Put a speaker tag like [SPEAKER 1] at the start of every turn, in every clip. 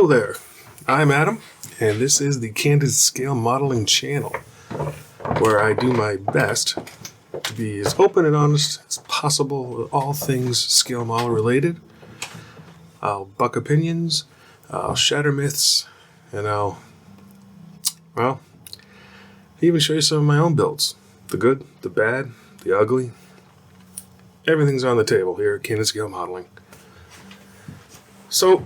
[SPEAKER 1] Hello there, I'm Adam, and this is the Candid Scale Modeling channel, where I do my best to be as open and honest as possible with all things scale model related. I'll buck opinions, I'll shatter myths, and I'll even show you some of my own builds. The good, the bad, the ugly. Everything's on the table here at Candid Scale Modeling. So,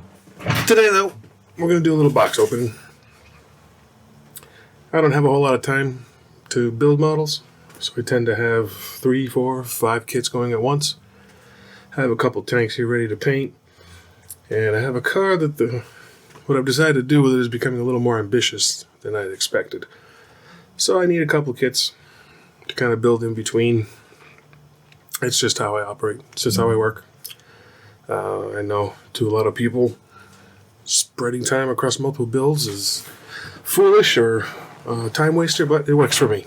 [SPEAKER 1] today though, we're going to do a little box opening. I don't have a whole lot of time to build models, so I tend to have 3, 4, 5 kits going at once. I have a couple tanks here ready to paint, and I have a car that what I've decided to do with it is becoming a little more ambitious than I'd expected. So I need a couple kits to kind of build in between. It's just how I operate. It's just how I work. I know to a lot of people, spreading time across multiple builds is foolish or time waster, but it works for me.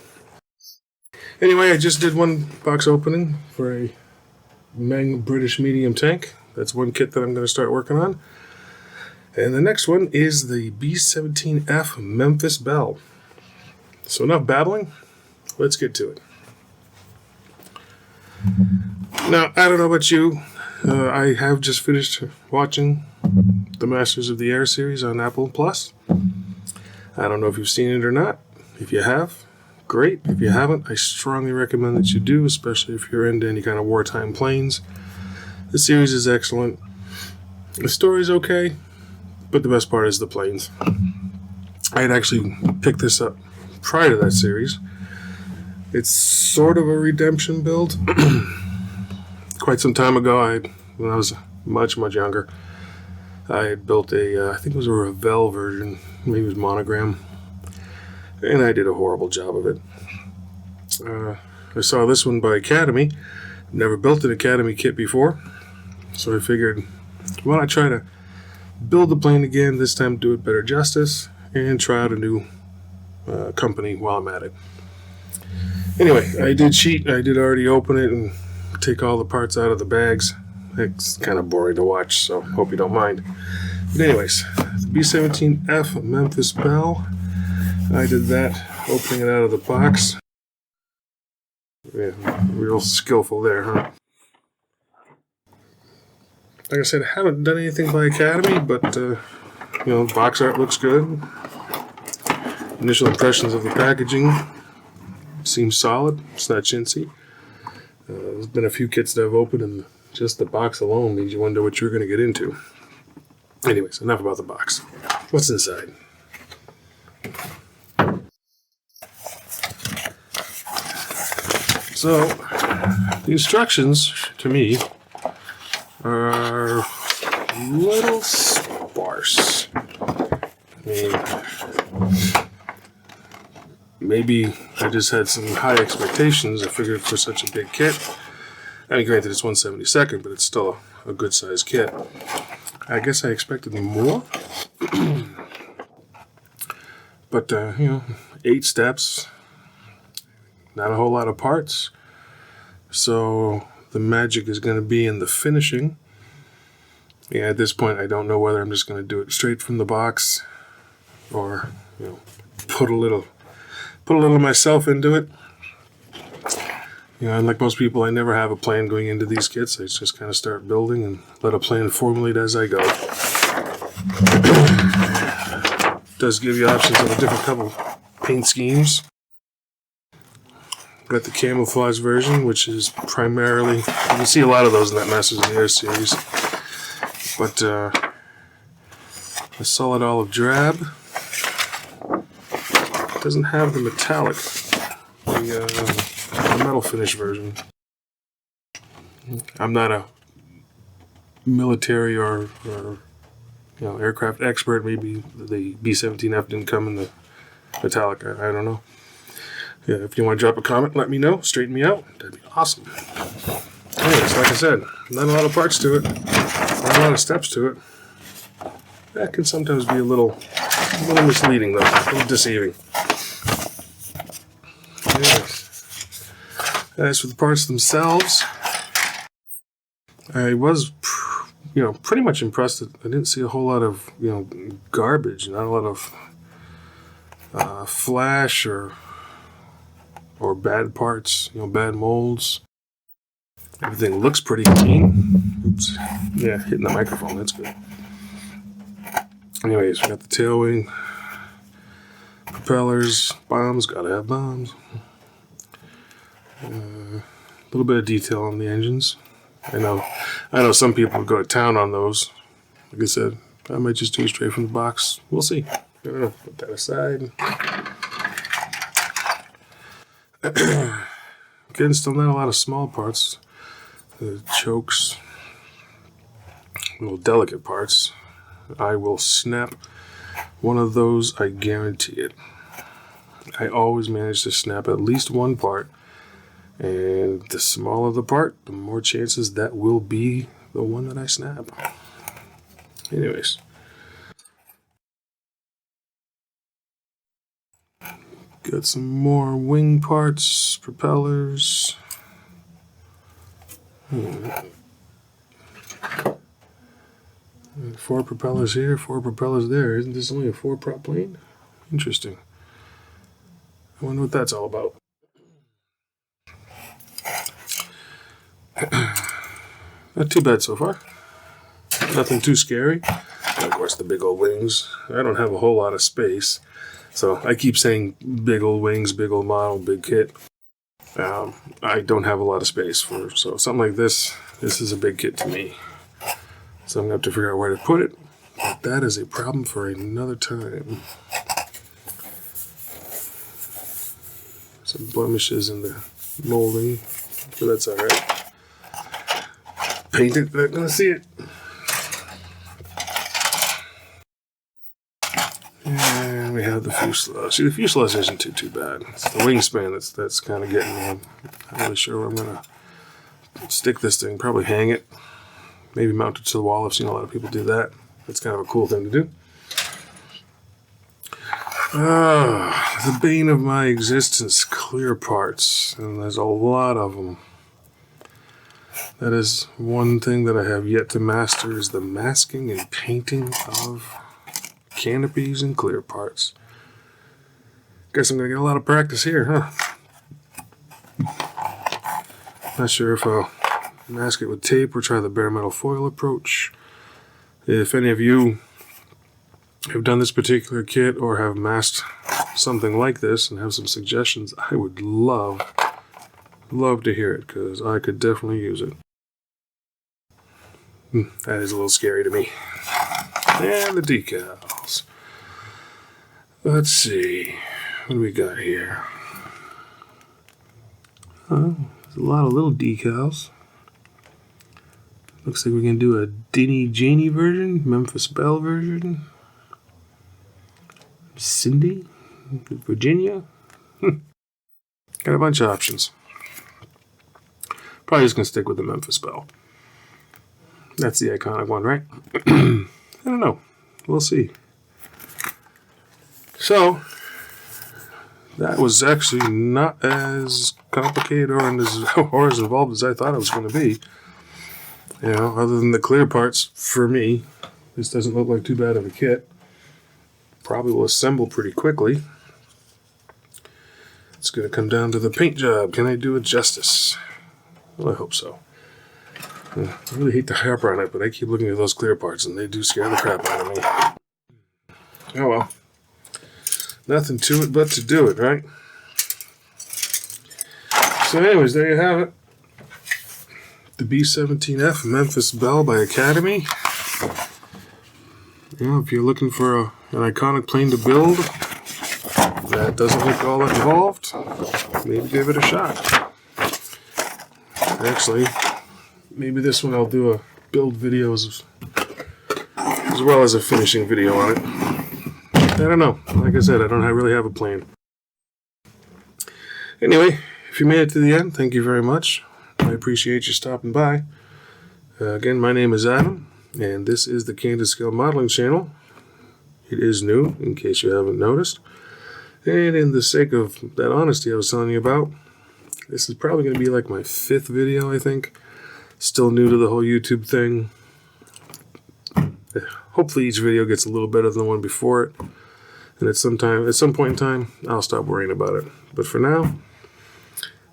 [SPEAKER 1] Anyway, I just did one box opening for a Meng British medium tank. That's one kit that I'm going to start working on. And the next one is the B-17F Memphis Belle. So enough babbling, let's get to it. Now, I don't know about you, I have just finished watching the Masters of the Air series on Apple Plus. I don't know if you've seen it or not. If you have, great. If you haven't, I strongly recommend that you do, especially if you're into any kind of wartime planes. The series is excellent. The story's okay, but the best part is the planes. I had actually picked this up prior to that series. It's sort of a redemption build. Quite some time ago, when I was much younger, I had built I think it was a Revell version, maybe it was Monogram, and I did a horrible job of it. I saw this one by Academy. Never built an Academy kit before, so I figured, why not try to build the plane again, this time do it better justice, and try out a new company while I'm at it. Anyway, I did cheat. I did already open it and take all the parts out of the bags. It's kind of boring to watch, so hope you don't mind. But anyways, the B-17F Memphis Belle. I did that, opening it out of the box. Yeah, real skillful there, huh? Like I said, I haven't done anything by Academy, but the box art looks good. Initial impressions of the packaging seems solid. It's not chintzy. There's been a few kits that I've opened, and just the box alone made you wonder what you're going to get into. Anyways, enough about the box. What's inside? So, the instructions, to me, are a little sparse. I mean, maybe I just had some high expectations. I figured for such a big kit, I mean, granted it's 1/72nd, but it's still a good sized kit. I guess I expected more. But, 8 steps, not a whole lot of parts. So the magic is going to be in the finishing. Yeah, at this point, I don't know whether I'm just going to do it straight from the box or, put a little of myself into it. Unlike most people, I never have a plan going into these kits. I just kind of start building and let a plan formulate as I go. Does give you options of a different couple paint schemes. Got the camouflage version, which is primarily, you can see a lot of those in that Masters of the Air series. But a solid olive drab. Doesn't have the metallic, the metal finish version. I'm not a military or aircraft expert. Maybe the B-17F didn't come in the metallic. I don't know. Yeah, if you want to drop a comment, let me know. Straighten me out. That'd be awesome. Anyways, like I said, not a lot of parts to it. Not a lot of steps to it. That can sometimes be a little misleading, though. A little deceiving. Anyways, as for the parts themselves, I was pretty much impressed that I didn't see a whole lot of, garbage, not a lot of flash or bad parts, bad molds. Everything looks pretty clean. Oops. Yeah, hitting the microphone, that's good. Anyways, we got the tail wing, propellers, bombs, gotta have bombs. A little bit of detail on the engines. I know some people would go to town on those. Like I said, I might just do it straight from the box. We'll see. I don't know. Put that aside. Again, still not a lot of small parts. The chokes, little delicate parts. I will snap one of those, I guarantee it. I always manage to snap at least one part, and the smaller the part, the more chances that will be the one that I snap. Anyways. Got some more wing parts, propellers. 4 propellers here, 4 propellers there. Isn't this only a 4-prop plane? Interesting. I wonder what that's all about. Not too bad so far. Nothing too scary. And of course, the big old wings. I don't have a whole lot of space, so I keep saying big old wings, big old model, big kit. I don't have a lot of space so something like this. This is a big kit to me, so I'm gonna have to figure out where to put it. But that is a problem for another time. Some blemishes in the molding, but that's all right. Paint it, they're gonna see it. And we have the fuselage. See, the fuselage isn't too bad. It's the wingspan that's kind of getting me. I'm not really sure where I'm gonna stick this thing. Probably hang it. Maybe mount it to the wall. I've seen a lot of people do that. That's kind of a cool thing to do. The bane of my existence, clear parts. And there's a lot of them. That is one thing that I have yet to master, is the masking and painting of canopies and clear parts. Guess I'm going to get a lot of practice here, huh? Not sure if I'll mask it with tape or try the bare metal foil approach. If any of you have done this particular kit or have masked something like this and have some suggestions, I would love to hear it, because I could definitely use it. That is a little scary to me. And the decals. Let's see. What do we got here? There's a lot of little decals. Looks like we're going to do a Dinny Janie version, Memphis Belle version. Cindy? Virginia? Got a bunch of options. Probably just going to stick with the Memphis Belle. That's the iconic one, right? I don't know. We'll see. So, that was actually not as complicated or as involved as I thought it was going to be. Other than the clear parts, for me, this doesn't look like too bad of a kit. Probably will assemble pretty quickly. It's going to come down to the paint job. Can I do it justice? Well, I hope so. I really hate to harp on it, but I keep looking at those clear parts, and they do scare the crap out of me. Oh well. Nothing to it but to do it, right? So anyways, there you have it. The B-17F Memphis Belle by Academy. If you're looking for an iconic plane to build that doesn't look all that involved, maybe give it a shot. Actually, maybe this one I'll do a build video as well as a finishing video on it. I don't know. Like I said, I don't really have a plan. Anyway, if you made it to the end, thank you very much. I appreciate you stopping by. Again, my name is Adam, and this is the Candid Scale Modeling channel. It is new, in case you haven't noticed. And in the sake of that honesty I was telling you about, this is probably going to be like my 5th video, I think. Still new to the whole YouTube thing. hopefully each video gets a little better than the one before it. And at some point in time, I'll stop worrying about it. But for now,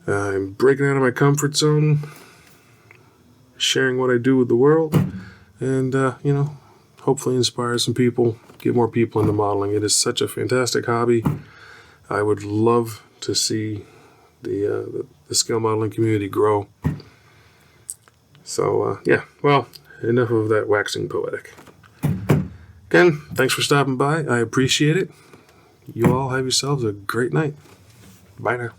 [SPEAKER 1] I'm breaking out of my comfort zone, sharing what I do with the world, and, hopefully inspire some people, get more people into modeling. It is such a fantastic hobby. I would love to see the scale modeling community grow. So, enough of that waxing poetic. Again, thanks for stopping by. I appreciate it. You all have yourselves a great night. Bye now.